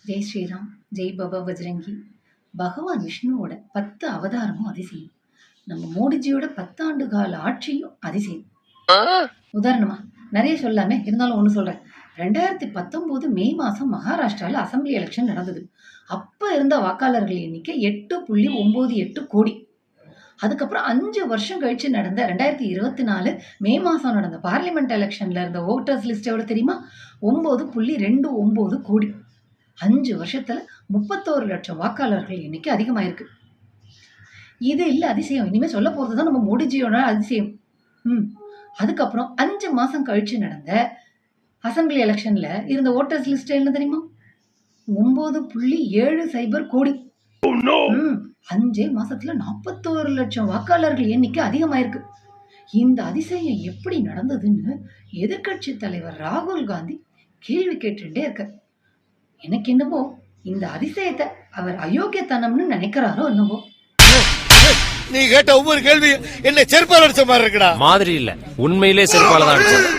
ஜெய் ஸ்ரீராம், ஜெய் பாபா பஜ்ரங்கி. பகவான் விஷ்ணுவோட 10 அவதாரமும் அதிசயம். நம்ம மோடிஜியோட 10 ஆண்டு கால ஆட்சியும் அதிசயம். உதாரணமா நிறைய சொல்லாமே, இருந்தாலும் ஒண்ணு சொல்றேன். 2019 மே மாசம் மகாராஷ்டிரால அசம்பிளி எலெக்ஷன் நடந்தது. அப்ப இருந்த வாக்காளர்கள் எண்ணிக்கை 8.98 கோடி. அதுக்கப்புறம் 5 வருஷம் கழிச்சு நடந்த 2024 மே மாசம் நடந்த பார்லிமெண்ட் எலெக்ஷன்ல இருந்த ஓட்டர்ஸ் லிஸ்ட் எவ்வளவு தெரியுமா? 9.29 கோடி. 5 வருஷத்துல 31 லட்சம் வாக்காளர்கள் எண்ணிக்கை அதிகமாயிருக்கு. இது இல்ல அதிசயம், இனிமே சொல்ல போறதுதான் நம்ம மோடிஜியோட அதிசயம். அதுக்கப்புறம் 5 மாசம் கழிச்சு நடந்த அசம்பிளி எலெக்ஷன்ல இருந்த ஓட்டர்ஸ் லிஸ்ட் என்ன தெரியுமா? 9.70 கோடி. 5 மாசத்துல 41 லட்சம் வாக்காளர்கள் எண்ணிக்கை அதிகமாயிருக்கு. இந்த அதிசயம் எப்படி நடந்ததுன்னு எதிர்கட்சி தலைவர் ராகுல் காந்தி கேள்வி கேட்டுட்டே இருக்க. எனக்கு என்னவோ இந்த அதிசயத்தை அவர் அயோக்கியத்தனம்னு நினைக்கிறாரோ என்னவோ. நீ கேட்ட ஒவ்வொரு கேள்வி என்ன செருப்பால் அடிச்ச மாதிரி இருக்குடா. மாதிரி இல்ல, உண்மையிலே செருப்பால தான் அடிச்சது.